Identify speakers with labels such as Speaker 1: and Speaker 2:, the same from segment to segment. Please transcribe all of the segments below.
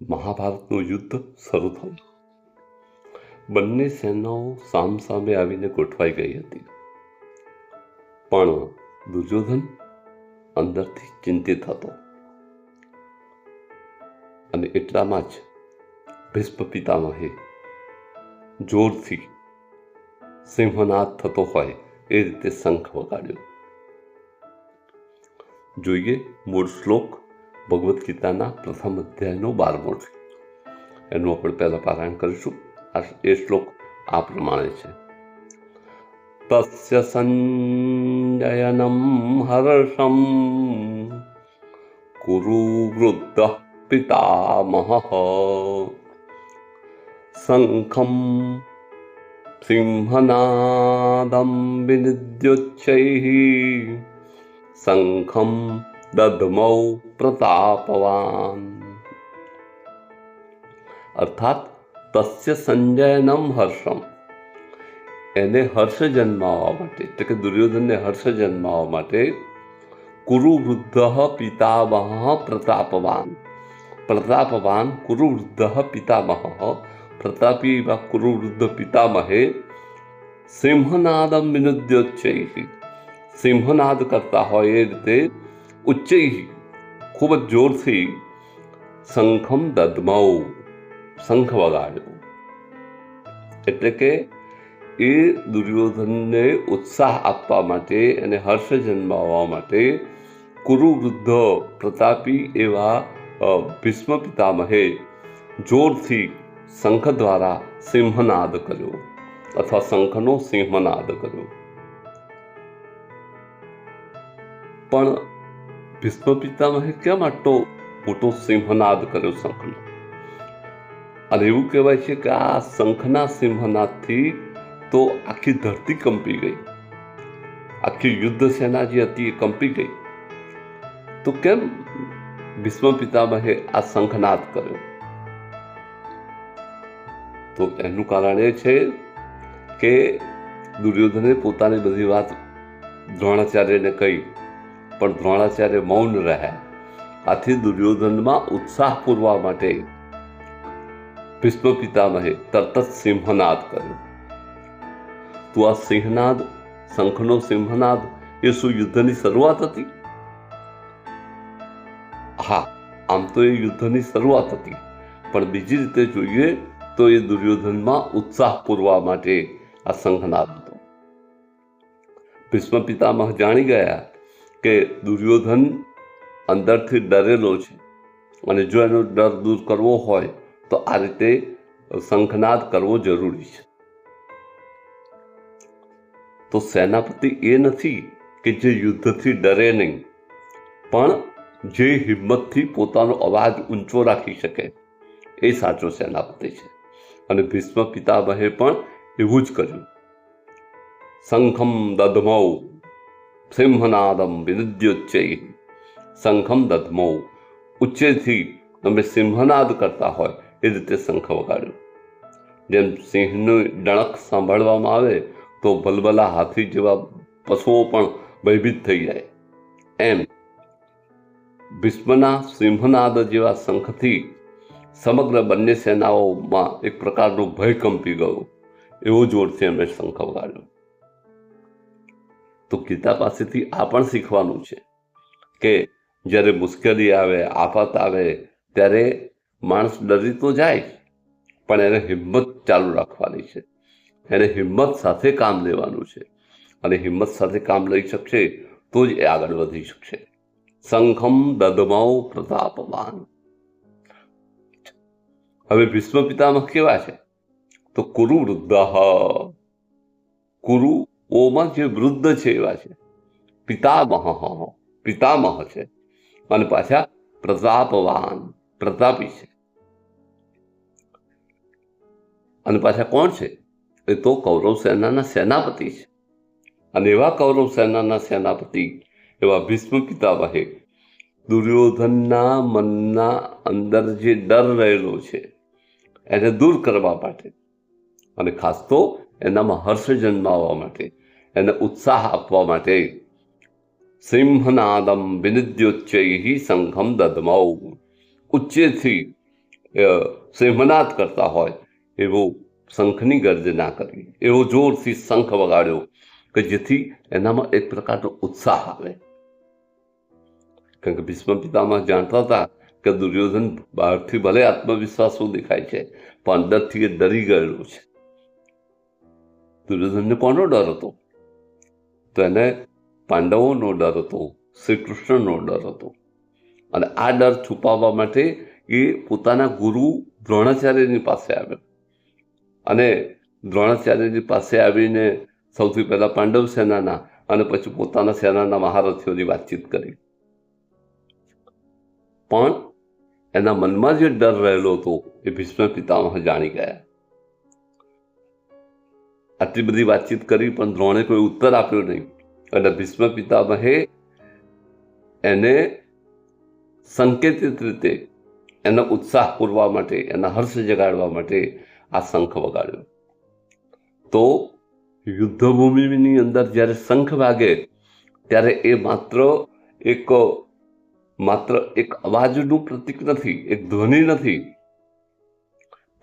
Speaker 1: મહાભારતનું યુદ્ધ શરૂ થયું. બંને સેનાઓ સામસામે આવીને ગોઠવાઈ ગઈ હતી. પણ દુર્યોધન અંદરથી ચિંતિત હતો. અને એટલામાં જ ભીષ્મ પિતામહે જોરથી સિંહનાદ થતો હોય એ રીતે શંખ વગાડ્યો. જોઈએ મૂળ શ્લોક ભગવદ્ ગીતાના પ્રથમ અધ્યાયનો 12મો છે. એનું આપણે પહેલા પારાયણ કરીશું. એ શ્લોક આ પ્રમાણે છે. તસ્ય સંજયનમ હર્ષમ કુરુ વૃદ્ધ પિતામહ શંખમ સિંહનાદમ વિનિદ્યોચ્ચૈઃ શંખમ દધમૌ પ્રતાપવાન. અર્થાત તસ્ય સંજયનમ હર્ષમ, એને હર્ષ જન્માવવા માટે, એટલે કે દુર્યોધનને હર્ષ જન્માવવા માટે કુરુવૃદ્ધ પિતામહ પ્રતાપવાન. પ્રતાપવાન કુરુવૃદ્ધ પિતામહ, પ્રતાપી એવા કુરુવૃદ્ધ પિતામહે સિંહનાદમ વિનુદ્યોચ્ચૈઃ, સિંહનાદ કરતા હોય એ રીતે ઉચ્ચૈઃ, ખૂબ જ જોરથી શંખમ દધમૌ, શંખ વગાડ્યો. એટલે કે એ દુર્યોધનને ઉત્સાહ આપવા માટે અને હર્ષ જન્માવવા માટે કુરુવૃદ્ધ પ્રતાપી એવા ભીષ્મ પિતામહે જોરથી શંખ દ્વારા સિંહનાદ કર્યો અથવા શંખનો સિંહનાદ કર્યો. પણ ભીષ્મ પિતામહે કેમ આટલો મોટો સિંહનાદ કર્યો શંખનો? અને એવું કહેવાય છે કે આ શંખના સિંહનાદથી તો આખી ધરતી કંપી ગઈ, આખી યુદ્ધ સેના જે હતી એ કંપી ગઈ. તો કેમ ભીષ્મ પિતામહે આ શંખનાદ કર્યો? તો એનું કારણ એ છે કે દુર્યોધને પોતાની બધી વાત દ્રોણાચાર્યને કહી, પણ દ્રોણાચાર્ય મૌન રહ્યા. આથી દુર્યોધનમાં ઉત્સાહ પૂરવા માટે ભીષ્મ પિતામહે તરત જ સિંહનાદ કર્યો. તો આ સિંહનાદ, શંખનો સિંહનાદ એ શું યુદ્ધની શરૂઆત હતી? હા, આમ તો એ યુદ્ધની શરૂઆત હતી, પણ બીજી રીતે જોઈએ તો એ દુર્યોધનમાં ઉત્સાહ પૂરવા માટે આ શંખનાદ હતો. ભીષ્મ પિતામહ જાણી ગયા કે દુર્યોધન અંદરથી ડરેલો છે અને જો એનો ડર દૂર કરવો હોય તો આ રીતે શંખનાદ કરવો જરૂરી છે. તો સેનાપતિ એ નથી કે જે યુદ્ધથી ડરે નહીં, પણ જે હિંમતથી પોતાનો અવાજ ઊંચો રાખી શકે, એ સાચો સેનાપતિ છે. અને ભીષ્મ પિતામહે પણ એવું જ કર્યું. શંખમ દધમૌ સિંહનાદમ વિનિદ્યોચ્ચૈઃ, શંખમ દધમૌ, ઉચ્ચેથી તમે સિંહનાદ કરતા હોય એ રીતે શંખ વગાડ્યો. જેમ સિંહનું ડણક સાંભળવામાં આવે તો ભલભલા હાથી જેવા પશુઓ પણ ભયભીત થઈ જાય, એમ ભીષ્મના સિંહનાદ જેવા શંખથી સમગ્ર બંને સેનાઓમાં એક પ્રકારનો ભય કંપી ગયો. એવો જોરથી એમણે શંખ વગાડ્યો. તો ગીતા પાસેથી આ પણ શીખવાનું છે કે જ્યારે મુશ્કેલી આવે, આફત આવે, ત્યારે માણસ ડરી તો જાય, પણ એને હિંમત ચાલુ રાખવાની છે. એને હિંમત સાથે કામ લેવાનું છે, અને હિંમત સાથે કામ લઈ શકશે તો જ એ આગળ વધી શકશે. શંખમ દધમૌ પ્રતાપવાન. હવે ભીષ્મ પિતામહ કેવા છે? તો કુરુ વૃદ્ધ, કુરુઓમાં જે વૃદ્ધ છે એવા છે. પિતામહ, પિતામહ છે, અને પાછા પ્રતાપવાન, પ્રતાપી છે. અને પાછા કોણ છે? એ તો કૌરવ સેનાના સેનાપતિ છે. અને એવા કૌરવ સેનાના સેનાપતિ એવા ભીષ્મ પિતામહે દુર્યોધનના મનના અંદર જે ડર રહેલો છે એને દૂર કરવા માટે, અને ખાસ તો એનામાં હર્ષ જન્માવવા માટે, એને ઉત્સાહ આપવા માટે સિંહનાદમ વિનિદ્યોચ્ચૈઃ શંખમ દધમૌ, ઉચ્ચેથી સિંહનાદ કરતા હોય એવો શંખની ગર્જના કરી, એવો જોરથી શંખ વગાડ્યો કે જેથી એનામાં એક પ્રકારનો ઉત્સાહ આવે. કારણ કે ભીષ્મ પિતામહ જાણતા હતા કે દુર્યોધન બહારથી ભલે આત્મવિશ્વાસુ દેખાય છે પણ અંદરથી એ ડરી ગયેલો છે. દુર્યોધનને કોનો ડર હતો? તો એને પાંડવોનો ડર હતો, શ્રી કૃષ્ણનો ડર હતો. અને આ ડર છુપાવવા માટે એ પોતાના ગુરુ દ્રોણાચાર્યની પાસે આવ્યો અને દ્રોણાચાર્યની પાસે આવીને સૌથી પહેલા પાંડવ સેનાના અને પછી પોતાના સેનાના મહારથીઓની વાતચીત કરી. પણ એના મનમાં જે ડર રહેલો હતો એ ભીષ્મ પિતામહ જાણી ગયા. આટલી બધી વાતચીત કરી પણ દ્રોણે કોઈ ઉત્તર આપ્યો નહીં અને ભીષ્મ પિતામહે એને સંકેતિત રીતે એનો ઉત્સાહ પૂરવા માટે, એના હર્ષ જગાડવા માટે આ શંખ વગાડ્યો. તો યુદ્ધભૂમિની અંદર જ્યારે શંખ વાગે ત્યારે એ માત્ર એક અવાજનું પ્રતીક નથી, એક ધ્વનિ નથી,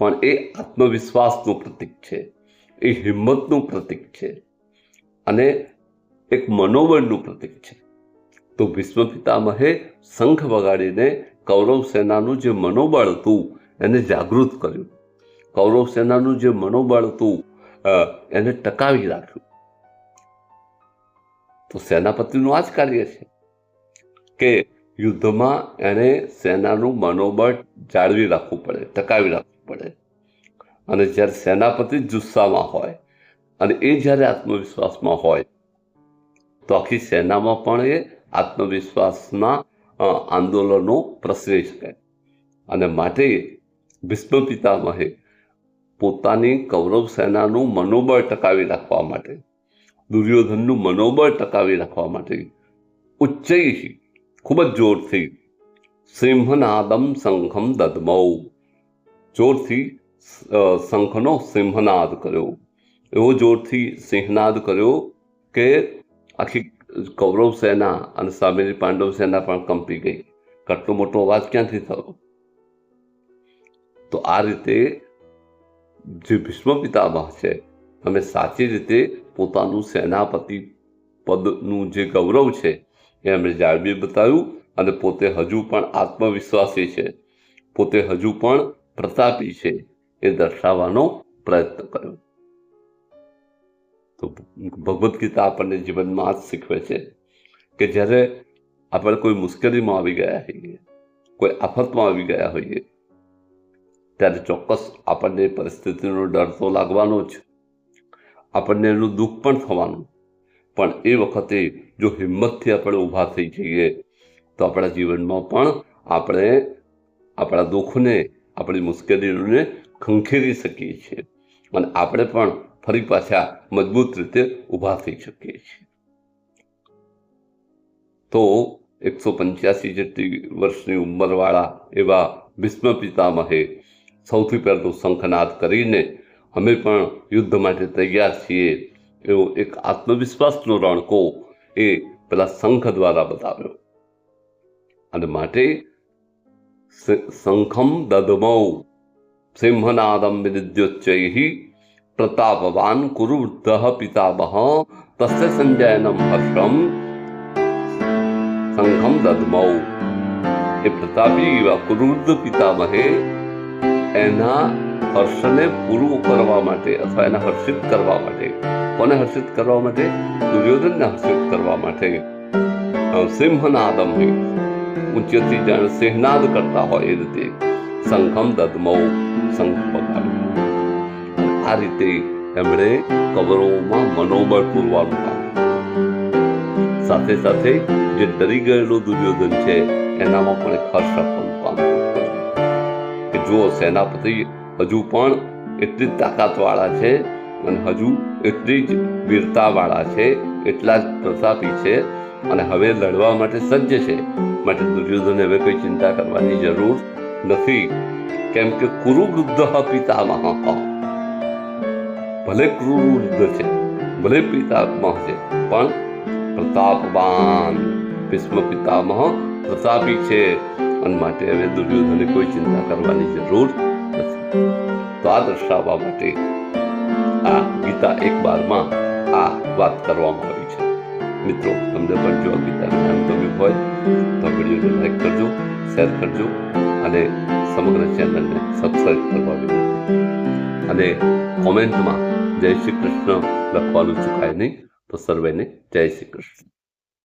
Speaker 1: પણ એ આત્મવિશ્વાસનું પ્રતીક છે, એ હિંમતનું પ્રતીક છે અને એક મનોબળનું પ્રતીક છે. તો ભીષ્મ પિતામહે શંખ વગાડીને કૌરવ સેનાનું જે મનોબળ હતું એને જાગૃત કર્યું. કૌરવ સેનાનું જે મનોબળ હતું એને ટકાવી રાખ્યું. તો સેનાપતિનું આ જ કાર્ય છે કે યુદ્ધમાં એને સેનાનું મનોબળ જાળવી રાખવું પડે, ટકાવી રાખવું પડે. અને જ્યારે સેનાપતિ જુસ્સામાં હોય અને એ જ્યારે આત્મવિશ્વાસમાં હોય તો આખી સેનામાં પણ એ આત્મવિશ્વાસના આંદોલનો પ્રસરી શકે. અને માટે ભીષ્મ પિતામહે પોતાની કૌરવ સેનાનું મનોબળ ટકાવી રાખવા માટે, દુર્યોધનનું મનોબળ ટકાવી રાખવા માટે ઉચ્ચૈઃ ખૂબ જ જોરથી સિંહનાદમ શંખમ દધમૌ, જોરથી શંખનો સિંહનાદ કર્યો. એવો જોરથી સિંહનાદ કર્યો કે આખી કૌરવ સેના અને સામેની પાંડવ સેના પણ કંપી ગઈ. આટલો મોટો અવાજ ક્યાંથી થયો? તો આ રીતે જે ભીષ્મ પિતામહ છે અમે સાચી રીતે પોતાનું સેનાપતિ પદનું જે ગૌરવ છે એ એમણે જાળવી બતાવ્યું અને પોતે હજુ પણ આત્મવિશ્વાસી છે, પોતે હજુ પણ પ્રતાપી છે એ દર્શાવવાનો પ્રયત્ન કર્યો. તો ભગવદ્ ગીતા આપણને જીવનમાં આ જ શીખવે છે કે જ્યારે આપણે કોઈ મુશ્કેલીમાં આવી ગયા હોઈએ, કોઈ આફતમાં આવી ગયા હોઈએ ત્યારે ચોક્કસ આપણને પરિસ્થિતિનો ડર તો લાગવાનો જ, આપણને એનું દુઃખ પણ થવાનું. પણ એ વખતે જો હિંમતથી આપણે ઊભા થઈ જઈએ તો આપણા જીવનમાં પણ આપણે આપણા દુઃખને, આપણી મુશ્કેલીઓને ખંખેરી શકીએ છીએ અને આપણે પણ ફરી પાછા મજબૂત રીતે ઊભા થઈ શકીએ છીએ. તો 185 જેટલી વર્ષની ઉંમરવાળા એવા ભીષ્મ પિતામહે સૌથી પહેલો શંખનાદ કરીને અમે પણ યુદ્ધ માટે તૈયાર છીએ એવો એક આત્મવિશ્વાસનો રણકો એ પેલા શંખ દ્વારા બતાવ્યો. અને માટે શંખમ દધમૌ સિંહનાદમ વિનિદ્યોચ્ચૈઃ પ્રતાપવાન કુરુ વૃદ્ધઃ પિતામહ તસ્ય સંજયનમ હર્ષમ શંખમ દધમૌ. એ પ્રતાપી એવા કુરુવૃદ્ધ પિતામહે એના હર્ષને પૂરું કરવા માટે અથવા એને હર્ષિત કરવા માટે, કોને હર્ષિત કરવા માટે? દુર્યોધનને હર્ષિત કરવા માટે સિંહનાદમ ઊંચેથી જાણે સિંહનાદ કરતા હોય એ રીતે શંખમ દધમૌ, શંખ વગાડ્યું. આ રીતે એમણે કૌરવોમાં મનોબળ પૂરવાનું કામ, સાથે સાથે જે ડરી ગયેલો દુર્યોધન છે એનામાં પણ એક હર્ષ આપવાનું કામ કે જો સેનાપતિ હજુ પણ એટલી જ તાકાતવાળા છે અને હજુ એટલી જ વીરતાવાળા છે, એટલા જ પ્રતાપી છે અને હવે લડવા માટે સજ્જ છે. માટે દુર્યોધને હવે કોઈ ચિંતા કરવાની જરૂર નથી. કેમ કે કુરુવૃદ્ધ પિતામહ, ભલે ક્રૂરવૃદ્ધ છે, ભલે પિતામહ છે, પણ પ્રતાપવાન ભીષ્મ પિતામહ પ્રતાપી છે અને માટે હવે દુર્યોધને કોઈ ચિંતા કરવાની જરૂર નથી. તો આ દર્શાવવા માટે આ ગીતા 1:12 આ વાત કરવામાં આવી છે. મિત્રો, તમને પણ જો આ ગીતાનું જ્ઞાન ગમ્યું હોય તો વિડીયોને લાઈક કરજો, શેર કરજો અને સમગ્ર ચેનલને સબસ્ક્રાઈબ કરવા વિનંતી. અને કોમેન્ટમાં જય શ્રી કૃષ્ણ લખવાનું ચૂકાય નહીં. તો સર્વેને જય શ્રી કૃષ્ણ.